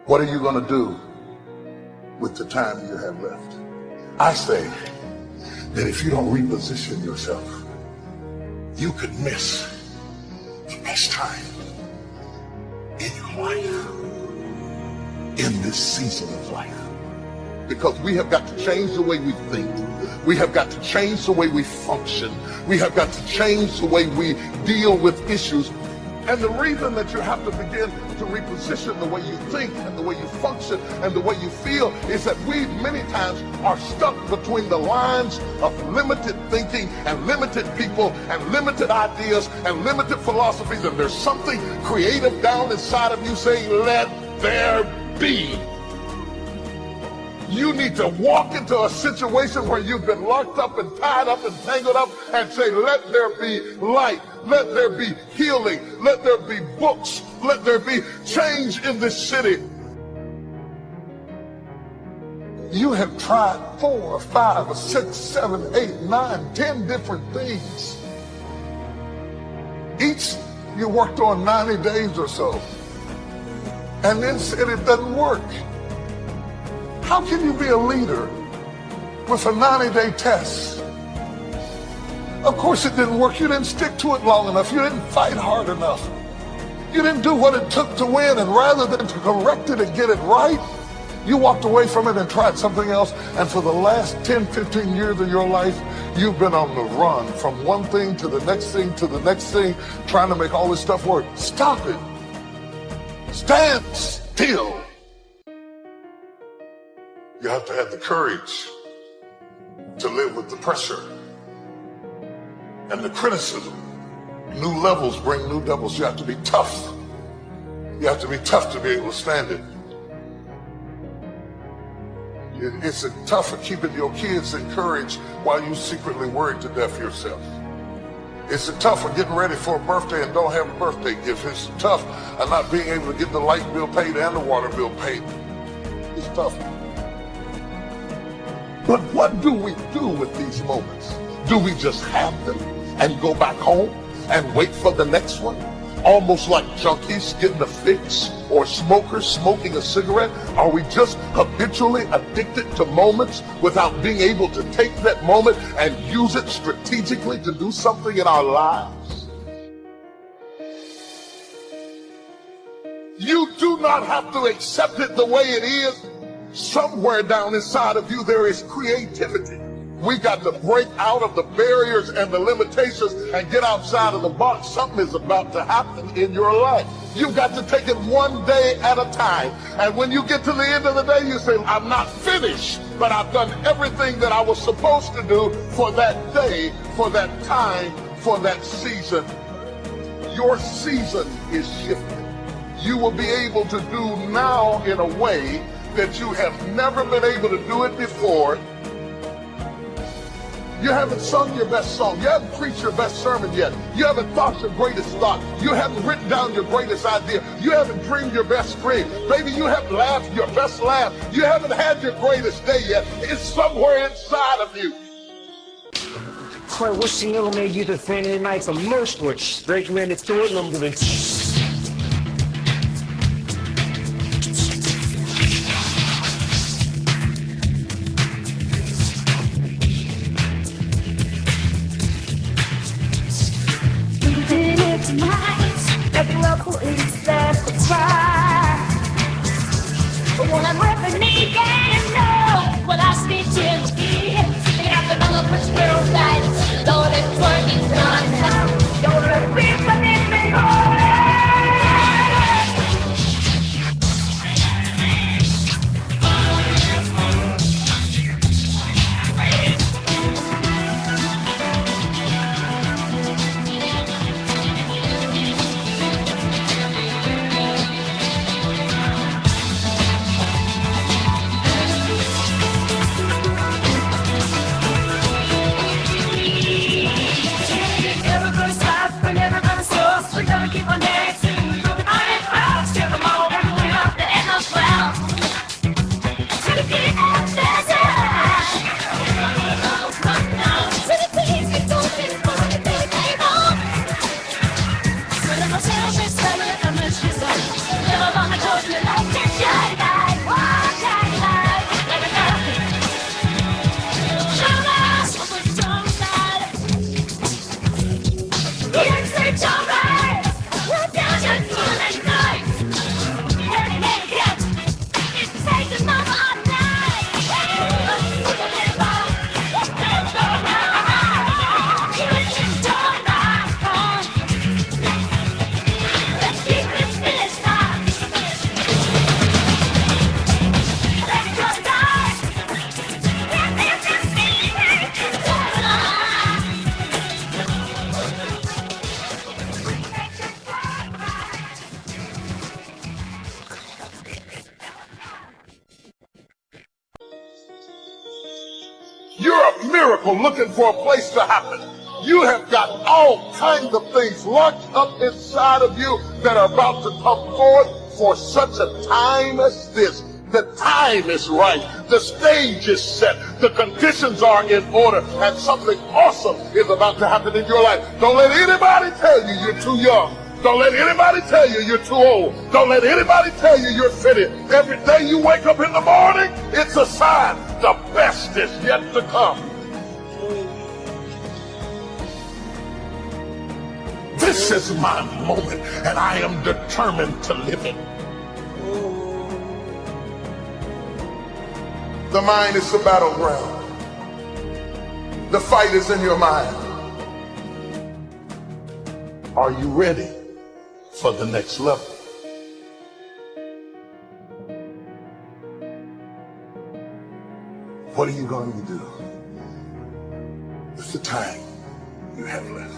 What are you going to do with the time you have left? I say that if you don't reposition yourself, you could miss the best time in your life, in this season of life. Because we have got to change the way we think. We have got to change the way we function. We have got to change the way we deal with issues. And the reason that you have to begin to reposition the way you think and the way you function and the way you feel is that we many times are stuck between the lines of limited thinking and limited people and limited ideas and limited philosophies. And there's something creative down inside of you saying, let there be. You need to walk into a situation where you've been locked up and tied up and tangled up and say, let there be light. Let there be healing. Let there be books. Let there be change in this city. You have tried 4 or 5 or 6, 7, 8, 9, 10 different things. Each you worked on 90 days or so and then said it doesn't work. How can you be a leader with a 90-day test? Of course it didn't work. You didn't stick to it long enough. You didn't fight hard enough. You didn't do what it took to win. And rather than to correct it and get it right, you walked away from it and tried something else. And for the last 10, 15 years of your life, you've been on the run from one thing to the next thing to the next thing, trying to make all this stuff work. Stop it. Stand still. You have to have the courage to live with the pressure and the criticism. New levels bring new devils. You have to be tough. You have to be tough to be able to stand it. It's tough for keeping your kids encouraged while you secretly worried to death yourself. It's tough for getting ready for a birthday and don't have a birthday gift. It's tough for not being able to get the light bill paid and the water bill paid. It's tough. But what do we do with these moments? Do we just have them and go back home and wait for the next one? Almost like junkies getting a fix or smokers smoking a cigarette? Are we just habitually addicted to moments without being able to take that moment and use it strategically to do something in our lives? You do not have to accept it the way it is. Somewhere down inside of you there is creativity. We got to break out of the barriers and the limitations and get outside of the box. Something is about to happen in your life. You've got to take it one day at a time. And when you get to the end of the day, you say, I'm not finished, but I've done everything that I was supposed to do for that day, for that time, for that season. Your season is shifting. You will be able to do now in a way that you have never been able to do it before. You haven't sung your best song. You haven't preached your best sermon yet. You haven't thought your greatest thought. You haven't written down your greatest idea. You haven't dreamed your best dream. Maybe you haven't laughed your best laugh. You haven't had your greatest day yet. It's somewhere inside of you. Quite wishing you made you the fan of the night for most which break minutes to it, and I'm gonna When I'm rapping, you can't know what I speak to you. You have to know which girl's right. Lord, it's working done now. Don't let people in me Never gonna go to the light, miracle looking for a place to happen. You have got all kinds of things locked up inside of you that are about to come forth for such a time as this. The time is right. The stage is set. The conditions are in order. And something awesome is about to happen in your life. Don't let anybody tell you you're too young. Don't let anybody tell you you're too old. Don't let anybody tell you you're fitted. Every day you wake up in the morning, it's a sign the best is yet to come. This is my moment, and I am determined to live it. The mind is the battleground. The fight is in your mind. Are you ready for the next level? What are you going to do with the time you have left?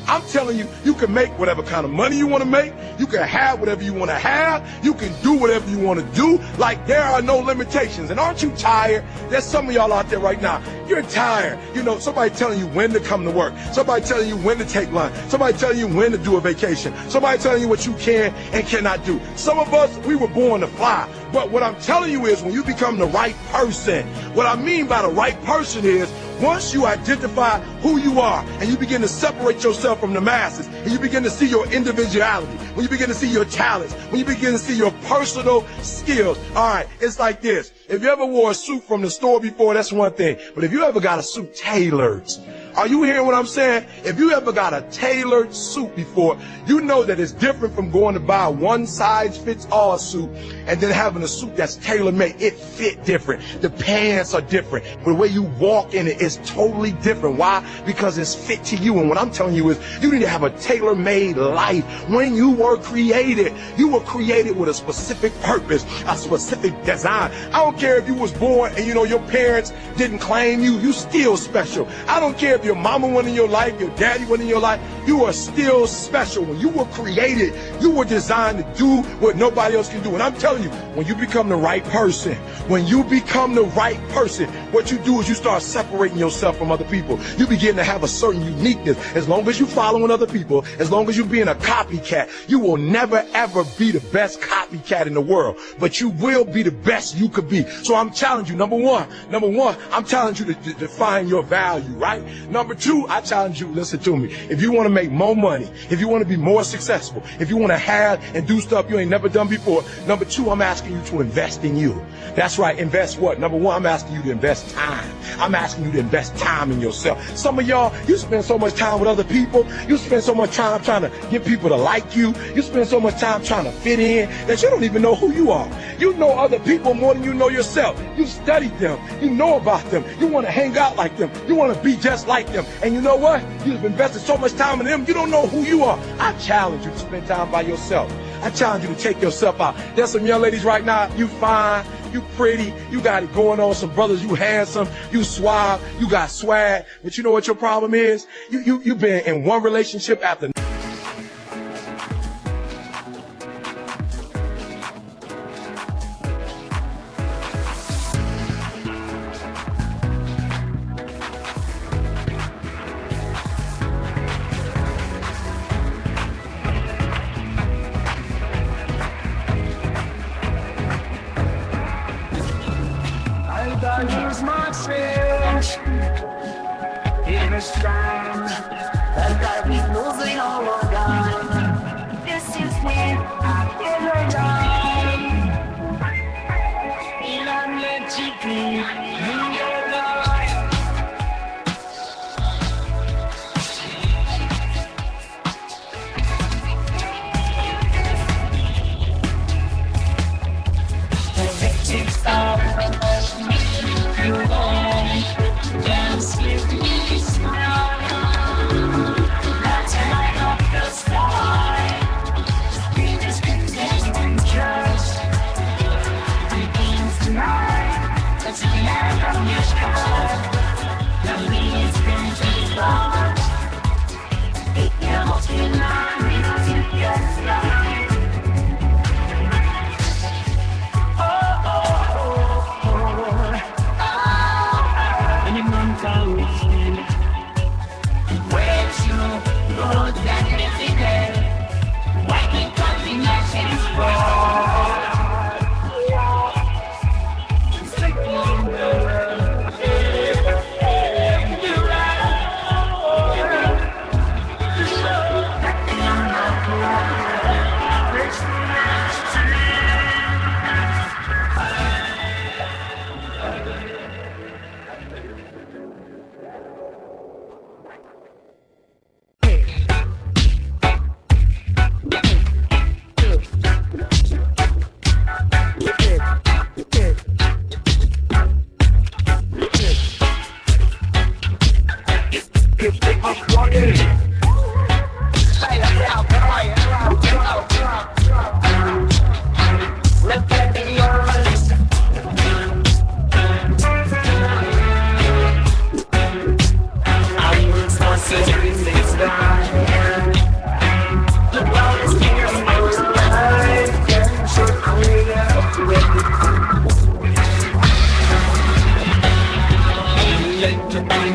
I'm telling you, you can make whatever kind of money you want to make. You can have whatever you want to have. You can do whatever you want to do. Like, there are no limitations. And aren't you tired? There's some of y'all out there right now. You're tired. You know, somebody telling you when to come to work. Somebody telling you when to take lunch. Somebody telling you when to do a vacation. Somebody telling you what you can and cannot do. Some of us, we were born to fly. But what I'm telling you is when you become the right person, what I mean by the right person is once you identify who you are and you begin to separate yourself from the masses and you begin to see your individuality, when you begin to see your talents, when you begin to see your personal skills. All right, it's like this. If you ever wore a suit from the store before, that's one thing. But if you ever got a suit tailored, are you hearing what I'm saying? If you ever got a tailored suit before, you know that it's different from going to buy a one-size-fits-all suit and then having a suit that's tailor-made. It fit different. The pants are different. The way you walk in it is totally different. Why? Because it's fit to you. And what I'm telling you is you need to have a tailor-made life. When you were created with a specific purpose, a specific design. I don't care if you was born and your parents didn't claim you. You still special. I don't care if your mama went in your life, your daddy went in your life, you are still special. When you were created, you were designed to do what nobody else can do. And I'm telling you, when you become the right person, what you do is you start separating yourself from other people. You begin to have a certain uniqueness. As long as you're following other people, as long as you're being a copycat, you will never ever be the best copycat in the world, but you will be the best you could be. So I'm challenging you, number one, I'm challenging you to define your value, right? Number two, I challenge you, listen to me. If you want to make more money, if you want to be more successful, if you want to have and do stuff you ain't never done before, number two, I'm asking you to invest in you. That's right, invest what? Number one, I'm asking you to invest time. I'm asking you to invest time in yourself. Some of y'all, you spend so much time with other people. You spend so much time trying to get people to like you. You spend so much time trying to fit in that you don't even know who you are. You know other people more than you know yourself. You studied them. You know about them. You want to hang out like them. You want to be just like them. And you know what? You've invested so much time in them, you don't know who you are. I challenge you to spend time by yourself. I challenge you to take yourself out. There's some young ladies right now, you fine, you pretty, you got it going on. Some brothers, you handsome, you suave, you got swag. But you know what your problem is? You've been in one relationship after I lose myself in a storm. I gotta be moving on.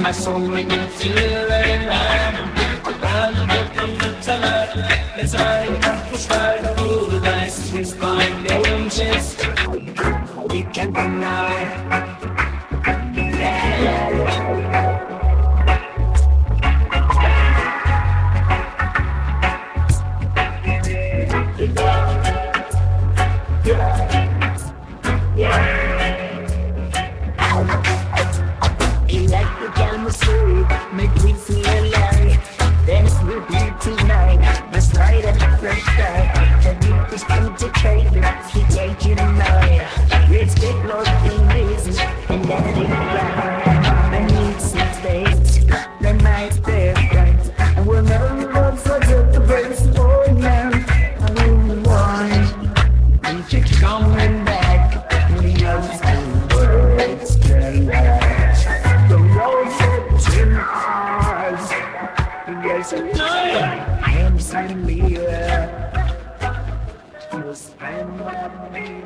My soul make me feel it. I'm looking to light. It's hard to try to rule the dice. It's fine, angels. We can't deny. Make me feel alive. Then it will be tonight. Let's light a different sky. The deep is concentrated. He take you tonight. Let's get lost in this and let it ride. I need some space. The night's perfect. And we'll never forget the best boy now. I don't want. And keep coming back. We know some words to last. The road yes, I am signing me. You spend my money.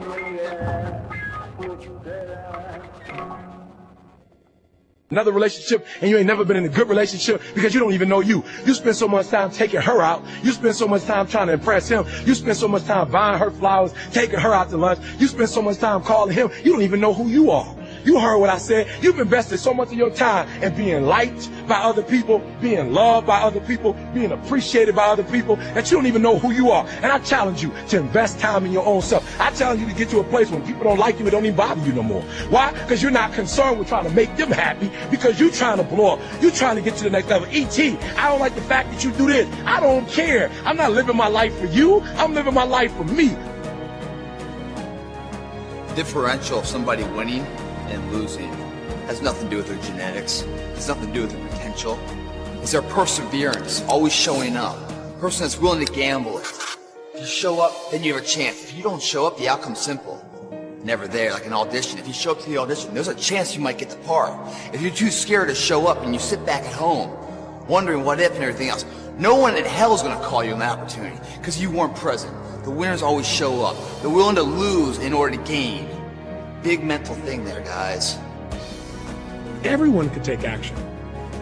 Another relationship, and you ain't never been in a good relationship because you don't even know you. You spend so much time taking her out. You spend so much time trying to impress him. You spend so much time buying her flowers, taking her out to lunch. You spend so much time calling him. You don't even know who you are. You heard what I said. You've invested so much of your time in being liked by other people, being loved by other people, being appreciated by other people, that you don't even know who you are. And I challenge you to invest time in your own self. I challenge you to get to a place when people don't like you, it don't even bother you no more. Why? Because you're not concerned with trying to make them happy, because you're trying to blow up. You're trying to get to the next level. E.T., I don't like the fact that you do this. I don't care. I'm not living my life for you. I'm living my life for me. Differential of somebody winning and losing has nothing to do with their genetics. It's nothing to do with their potential. It's their perseverance, always showing up. A person that's willing to gamble it. If you show up, then you have a chance. If you don't show up, the outcome's simple. Never there, like an audition. If you show up to the audition, there's a chance you might get the part. If you're too scared to show up and you sit back at home, wondering what if and everything else, no one in hell is going to call you an opportunity because you weren't present. The winners always show up. They're willing to lose in order to gain. Big mental thing there, guys. Everyone can take action.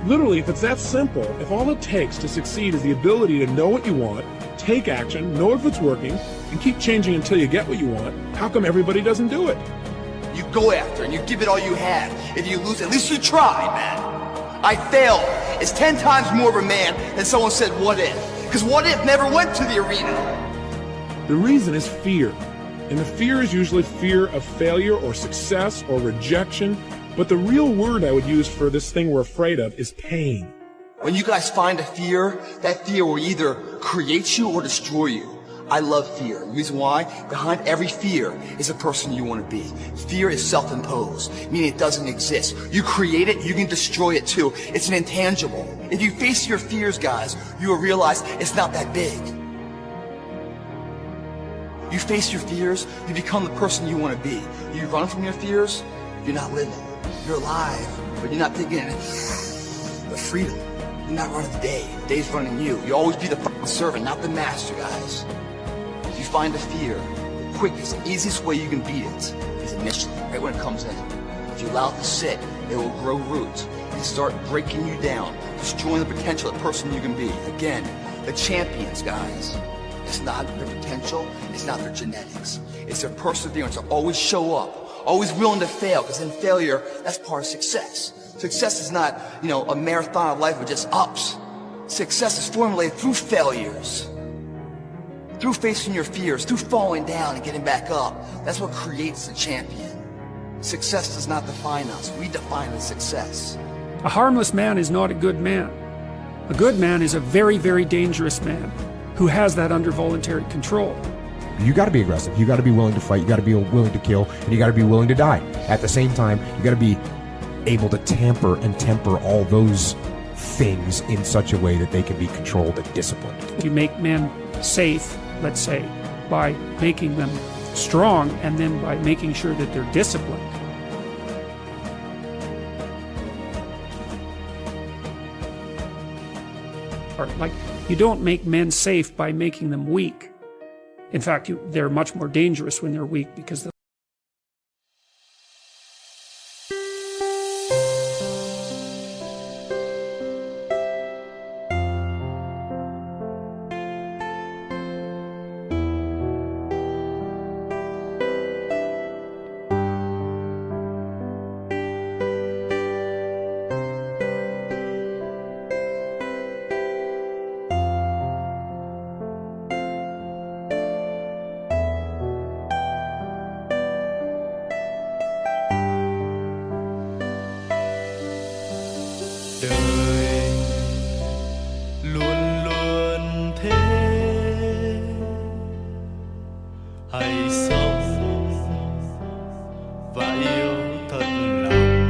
Literally, if it's that simple, if all it takes to succeed is the ability to know what you want, take action, know if it's working, and keep changing until you get what you want, how come everybody doesn't do it? You go after it and you give it all you have. If you lose, at least you tried, man. I failed. It's 10 times more of a man than someone said, what if? Because what if never went to the arena. The reason is fear. And the fear is usually fear of failure or success or rejection. But the real word I would use for this thing we're afraid of is pain. When you guys find a fear, that fear will either create you or destroy you. I love fear. The reason why? Behind every fear is a person you want to be. Fear is self-imposed, meaning it doesn't exist. You create it, you can destroy it too. It's an intangible. If you face your fears, guys, you will realize it's not that big. You face your fears, you become the person you want to be. You run from your fears, you're not living. You're alive, but you're not thinking the freedom. You're not running the day. The day's running you. You always be the fucking servant, not the master, guys. If you find a fear, the quickest, easiest way you can beat it is initially, right when it comes in. If you allow it to sit, it will grow roots and start breaking you down, destroying the potential of the person you can be. Again, the champions, guys. It's not their potential, it's not their genetics. It's their perseverance to always show up, always willing to fail, because in failure, that's part of success. Success is not, a marathon of life with just ups. Success is formulated through failures, through facing your fears, through falling down and getting back up. That's what creates the champion. Success does not define us. We define the success. A harmless man is not a good man. A good man is a very, very dangerous man who has that under voluntary control. You got to be aggressive. You got to be willing to fight. You got to be willing to kill, and you got to be willing to die. At the same time, you got to be able to temper all those things in such a way that they can be controlled and disciplined. You make men safe, let's say, by making them strong and then by making sure that they're disciplined. Or, like, you don't make men safe by making them weak. In fact, they're much more dangerous when they're weak because đời luôn luôn thế, hãy sống và yêu thật lòng.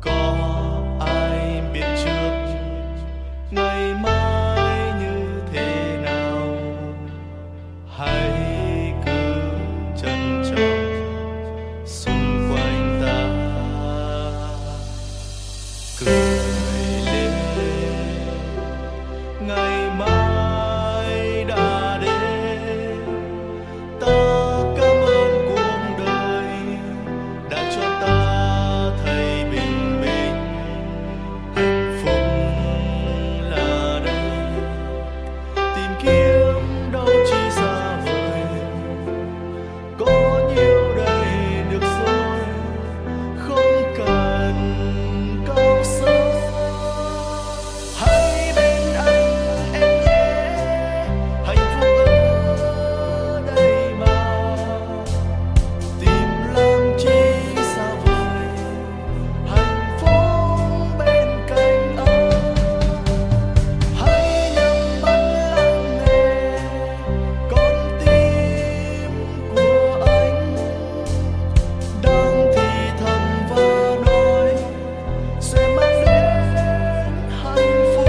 Có ai biết trước ngày mai như thế nào, hãy cứ trân trọng xung quanh ta. Cười lên, ngày mai đã đến. Ta cảm ơn cuộc đời đã cho ta thấy bình minh. Hạnh phúc là đây, tìm kiếm đâu chỉ xa vời. Có nhiều đây được rồi, không cần câu sâu. Hãy bên anh em nhé, hạnh phúc ở đây mà. Tìm làm chi xa vời, hạnh phúc bên cạnh anh. Hãy nhắm mắt lắng nghe con tim của anh đang thì thầm và nói sẽ mang đến hạnh phúc.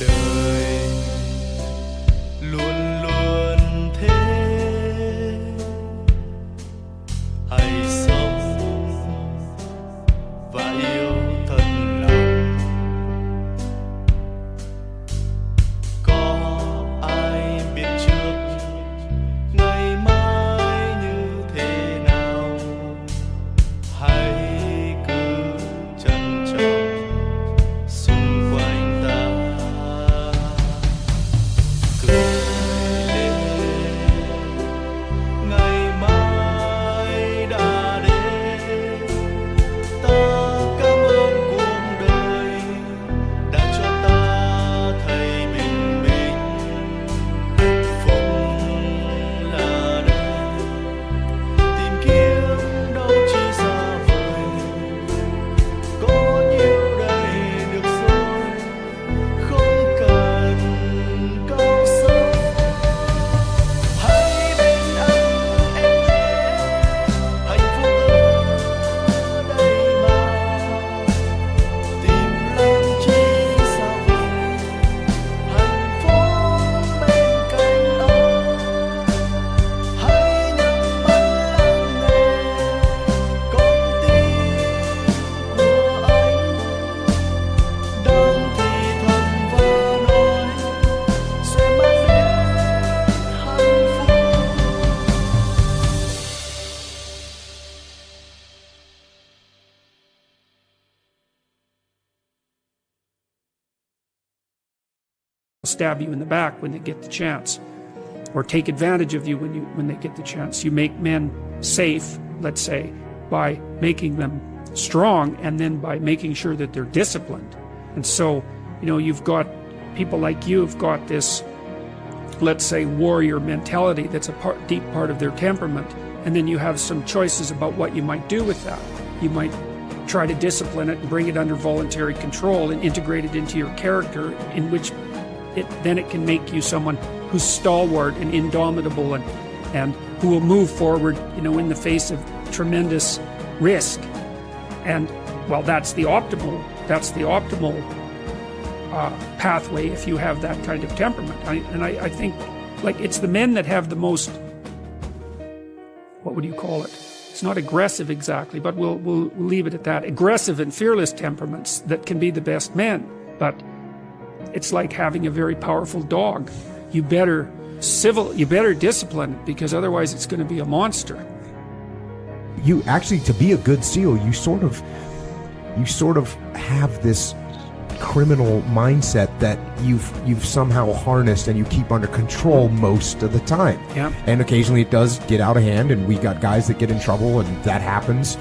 Đời luôn luôn thế, hãy sống và yêu thật lòng. Có ai biết trước ngày mai như thế nào, hãy cứ trân trọng xung quanh ta. Cười lên, ngày mai đã đến. Ta cảm ơn cuộc đời đã cho ta thấy bình minh. Hạnh phúc là đây, tìm kiếm đâu chỉ xa vời. Có nhiều đây được rồi, không cần câu sâu. Hãy bên anh em nhé, hạnh phúc ở đây mà. Tìm làm chi xa vời, hạnh phúc bên cạnh anh. Hãy nhắm mắt lắng nghe con tim của anh đang thì thầm và nói sẽ mang đến hạnh phúc. stab you in the back when they get the chance, or take advantage of you when they get the chance. You make men safe let's say, by making them strong and then by making sure that they're disciplined. And so, you've got people like you've got this, let's say, warrior mentality that's a deep part of their temperament, and then you have some choices about what you might do with that. You might try to discipline it and bring it under voluntary control and integrate it into your character, in which then it can make you someone who's stalwart and indomitable and who will move forward, in the face of tremendous risk. And well, that's the optimal pathway if you have that kind of temperament. I think, like, it's the men that have the most, what would you call it? It's not aggressive exactly, but we'll leave it at that. Aggressive and fearless temperaments that can be the best men. But it's like having a very powerful dog. You better discipline it, because otherwise it's going to be a monster. You actually, to be a good SEAL, you sort of have this criminal mindset that you've somehow harnessed and you keep under control most of the time. Yeah. And occasionally it does get out of hand, and we got guys that get in trouble, and that happens.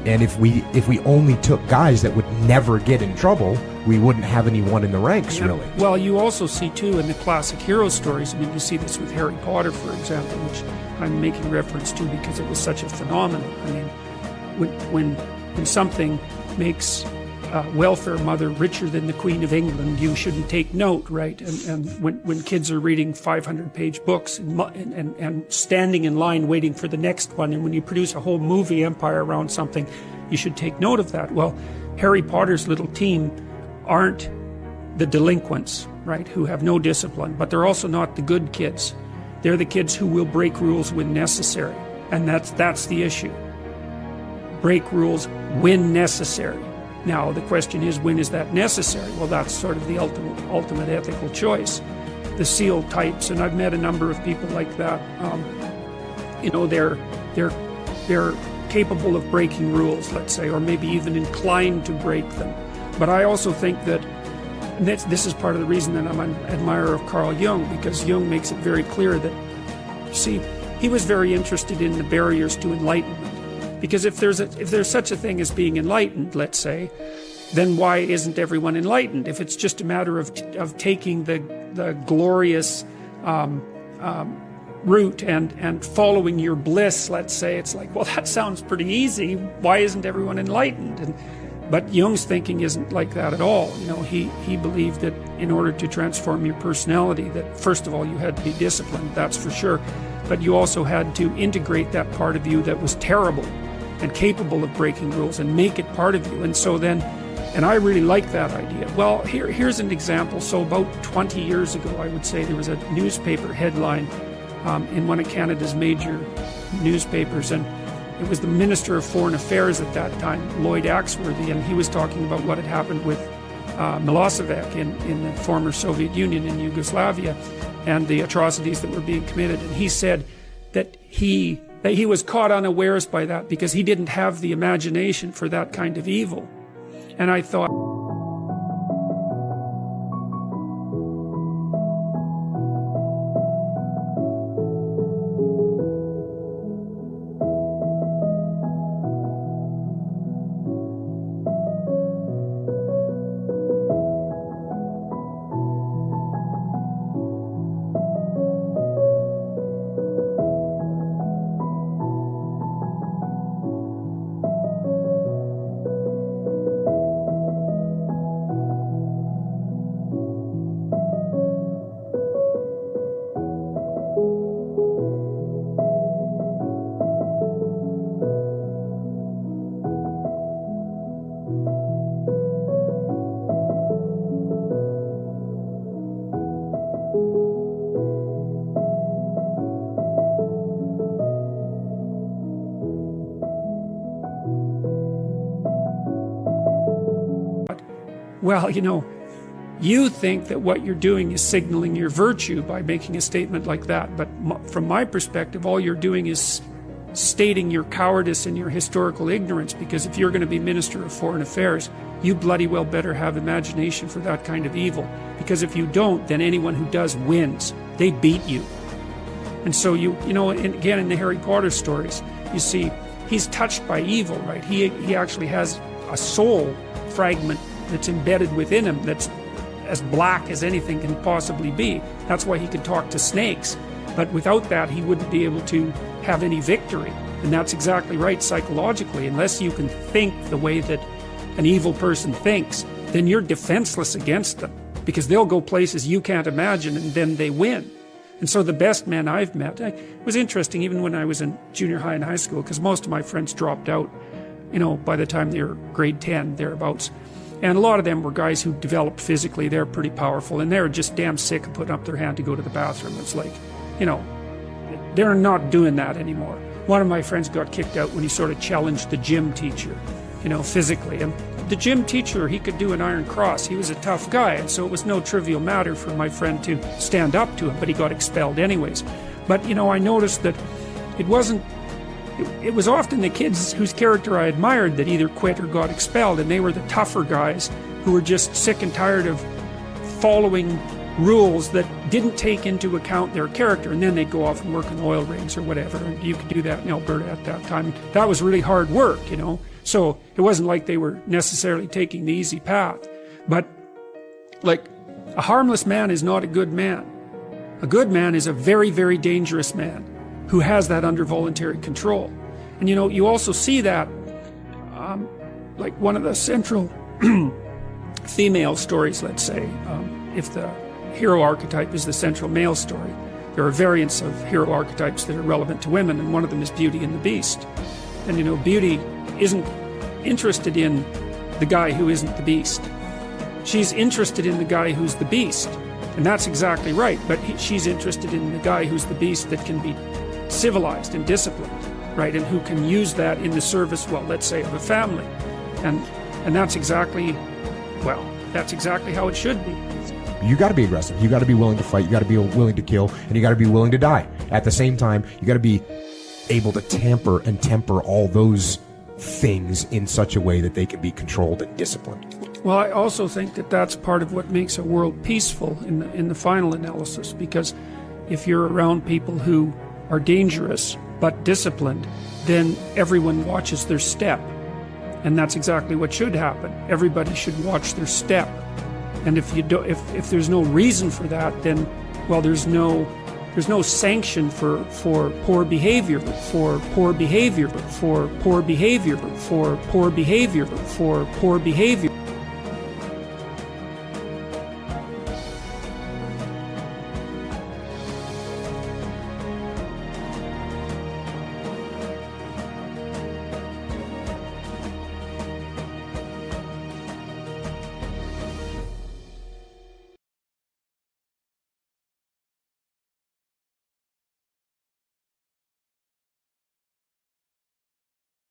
And if we only took guys that would never get in trouble, we wouldn't have anyone in the ranks, really. Well, you also see too in the classic hero stories. I mean, you see this with Harry Potter, for example, which I'm making reference to because it was such a phenomenon. I mean, when something makes welfare mother richer than the Queen of England, you shouldn't take note, right? And when kids are reading 500-page books and standing in line waiting for the next one, and when you produce a whole movie empire around something, you should take note of that. Well, Harry Potter's little team aren't the delinquents, right, who have no discipline, but they're also not the good kids. They're the kids who will break rules when necessary, and that's the issue. Break rules when necessary. Now, the question is, when is that necessary? Well, that's sort of the ultimate ethical choice. The SEAL types, and I've met a number of people like that, they're capable of breaking rules, let's say, or maybe even inclined to break them. But I also think that this is part of the reason that I'm an admirer of Carl Jung, because Jung makes it very clear that, see, he was very interested in the barriers to enlightenment. Because if there's such a thing as being enlightened, let's say, then why isn't everyone enlightened? If it's just a matter of taking the glorious route and following your bliss, let's say, it's like, well, that sounds pretty easy. Why isn't everyone enlightened? But Jung's thinking isn't like that at all. He believed that in order to transform your personality, that first of all you had to be disciplined, that's for sure, but you also had to integrate that part of you that was terrible and capable of breaking rules and make it part of you. And so then, and I really like that idea. Well, here's an example. So about 20 years ago, I would say, there was a newspaper headline in one of Canada's major newspapers, and it was the Minister of Foreign Affairs at that time, Lloyd Axworthy, and he was talking about what had happened with Milosevic in the former Soviet Union in Yugoslavia, and the atrocities that were being committed. And he said that he was caught unawares by that because he didn't have the imagination for that kind of evil. And I thought, well, you think that what you're doing is signaling your virtue by making a statement like that. But from my perspective, all you're doing is stating your cowardice and your historical ignorance, because if you're going to be Minister of Foreign Affairs, you bloody well better have imagination for that kind of evil. Because if you don't, then anyone who does wins. They beat you. And so and again, in the Harry Potter stories, you see, he's touched by evil, right? He actually has a soul fragment that's embedded within him that's as black as anything can possibly be. That's why he could talk to snakes. But without that, he wouldn't be able to have any victory. And that's exactly right psychologically. Unless you can think the way that an evil person thinks, then you're defenseless against them, because they'll go places you can't imagine, and then they win. And so the best men I've met, it was interesting even when I was in junior high and high school, because most of my friends dropped out, you know, by the time they were grade 10, thereabouts. And a lot of them were guys who developed physically. They're pretty powerful, and they're just damn sick of putting up their hand to go to the bathroom. It's like, you know, they're not doing that anymore. One of my friends got kicked out when he sort of challenged the gym teacher, you know, physically. And the gym teacher, he could do an iron cross. He was a tough guy, and so it was no trivial matter for my friend to stand up to him, but he got expelled anyways. But, you know, I noticed that it was often the kids whose character I admired that either quit or got expelled, and they were the tougher guys who were just sick and tired of following rules that didn't take into account their character, and then they'd go off and work in oil rigs or whatever. And you could do that in Alberta at that time. That was really hard work, you know. So it wasn't like they were necessarily taking the easy path. But, like, a harmless man is not a good man. A good man is a very, very dangerous man who has that under voluntary control. And, you know, you also see that, like one of the central female stories, let's say, if the hero archetype is the central male story, there are variants of hero archetypes that are relevant to women, and one of them is Beauty and the Beast. And, you know, Beauty isn't interested in the guy who isn't the Beast. She's interested in the guy who's the Beast. And that's exactly right, but she's interested in the guy who's the Beast that can be civilized and disciplined, right, and who can use that in the service, well, let's say, of a family. And that's exactly, well, that's exactly how it should be. You got to be aggressive. You got to be willing to fight. You got to be willing to kill, and you got to be willing to die. At the same time, you got to be able to temper all those things in such a way that they can be controlled and disciplined. Well, I also think that that's part of what makes a world peaceful in the final analysis, because if you're around people who are dangerous but disciplined, then everyone watches their step. And that's exactly what should happen. Everybody should watch their step. And if there's no reason for that, then, well, there's no sanction for poor behavior, for poor behavior, for poor behavior, for poor behavior, for poor behavior.